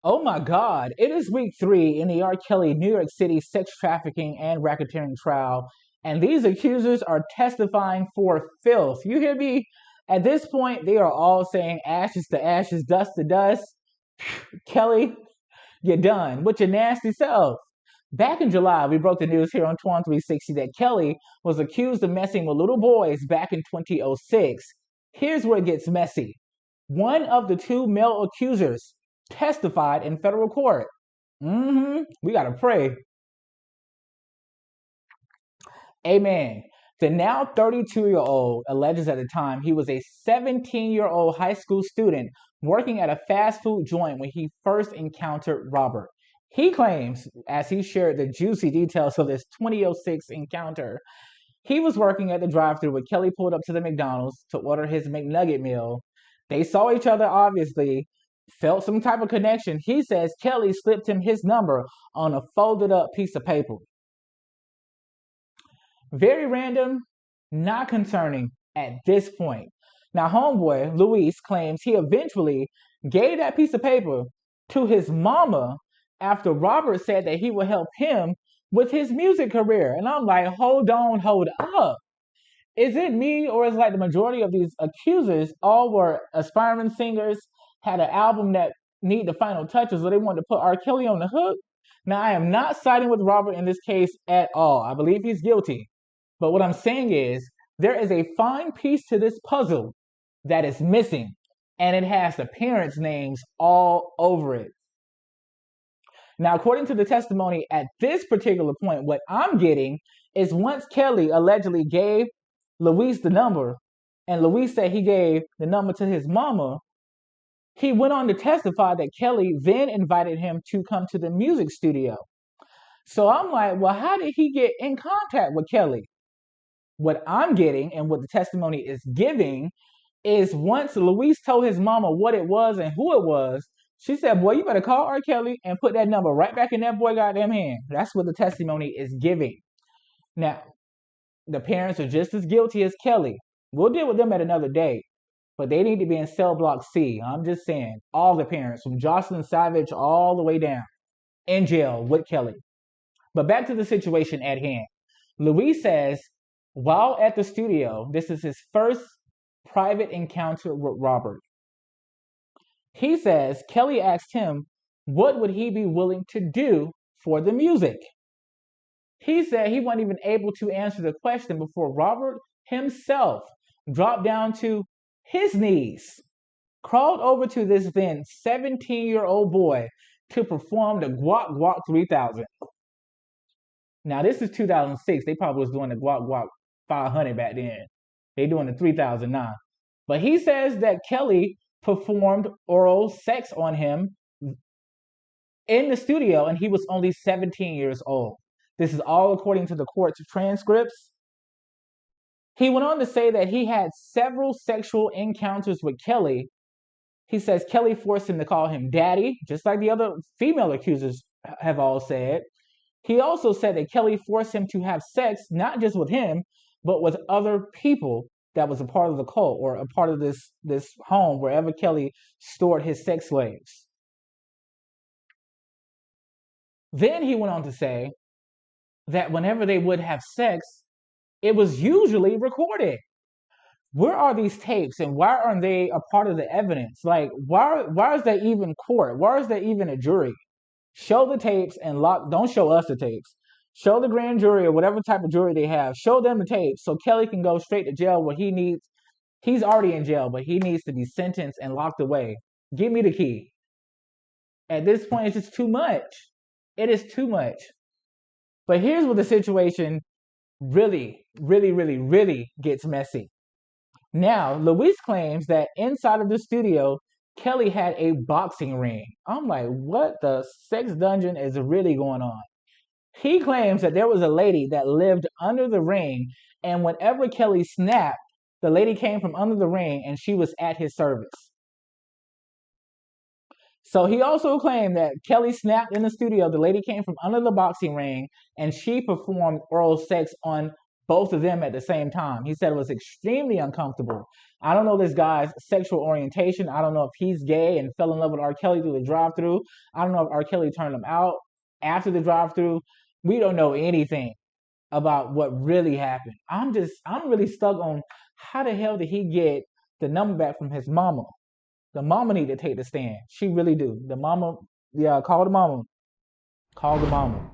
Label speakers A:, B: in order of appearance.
A: Oh my God. It is week 3 in the R.Kelly New York City sex trafficking and racketeering trial, and these accusers are testifying for filth. You hear me? At this point, they are all saying ashes to ashes, dust to dust. Kelly, you're done with your nasty self. Back in July, we broke the news here on Twan 360 that Kelly was accused of messing with little boys back in 2006. Here's where it gets messy. One of the two male accusers testified in federal court. We gotta pray. Amen. The now 32-year-old alleges at the time he was a 17-year-old high school student working at a fast food joint when he first encountered Robert. He claims, as he shared the juicy details of this 2006 encounter, he was working at the drive-thru when Kelly pulled up to the McDonald's to order his McNugget meal. They saw each other, obviously, felt some type of connection. He says Kelly slipped him his number on a folded up piece of paper. Very random, not concerning at this point. Now, homeboy, Luis, claims he eventually gave that piece of paper to his mama after Robert said that he would help him with his music career. And I'm like, hold on, hold up. Is it me, or is like the majority of these accusers all were aspiring singers, had an album that need the final touches, or they wanted to put R. Kelly on the hook? Now, I am not siding with Robert in this case at all. I believe he's guilty. But what I'm saying is, there is a fine piece to this puzzle that is missing, and it has the parents' names all over it. Now, according to the testimony at this particular point, what I'm getting is once Kelly allegedly gave Luis the number, and Luis said he gave the number to his mama, he went on to testify that Kelly then invited him to come to the music studio. So I'm like, well, how did he get in contact with Kelly? What I'm getting and what the testimony is giving is once Luis told his mama what it was and who it was, she said, boy, you better call R. Kelly and put that number right back in that boy goddamn hand. That's what the testimony is giving. Now, the parents are just as guilty as Kelly. We'll deal with them at another day, but they need to be in cell block C. I'm just saying, all the parents, from Jocelyn Savage all the way down, in jail with Kelly. But back to the situation at hand. Luis says, while at the studio, this is his first private encounter with Robert. He says Kelly asked him what would he be willing to do for the music. He said he wasn't even able to answer the question before Robert himself dropped down to his knees, crawled over to this then 17-year-old boy to perform the Guac Guac 3000. Now, this is 2006. They probably was doing the Guac Guac 500 back then. They doing the 3000 now. But he says that Kelly performed oral sex on him in the studio, and he was only 17 years old. This is all according to the court's transcripts. He went on to say that he had several sexual encounters with Kelly. He says Kelly forced him to call him daddy, just like the other female accusers have all said. He also said that Kelly forced him to have sex, not just with him, but with other people that was a part of the cult or a part of this home, wherever Kelly stored his sex slaves. Then he went on to say that whenever they would have sex, it was usually recorded. Where are these tapes, and why aren't they a part of the evidence? Like, why is there even court? Why is there even a jury? Show the tapes and don't show us the tapes. Show the grand jury or whatever type of jury they have. Show them the tapes so Kelly can go straight to jail where he needs. He's already in jail, but he needs to be sentenced and locked away. Give me the key. At this point, it's just too much. It is too much. But here's where the situation really, really, really, really gets messy. Now, Luis claims that inside of the studio, Kelly had a boxing ring. I'm like, what the sex dungeon is really going on? He claims that there was a lady that lived under the ring, and whenever Kelly snapped, the lady came from under the ring and she was at his service. So he also claimed that Kelly snapped in the studio, the lady came from under the boxing ring, and she performed oral sex on both of them at the same time. He said it was extremely uncomfortable. I don't know this guy's sexual orientation. I don't know if he's gay and fell in love with R. Kelly through the drive-through. I don't know if R. Kelly turned him out after the drive-through. We don't know anything about what really happened. I'm really stuck on how the hell did he get the number back from his mama? The mama need to take the stand. She really do. The mama, yeah, call the mama. Call the mama.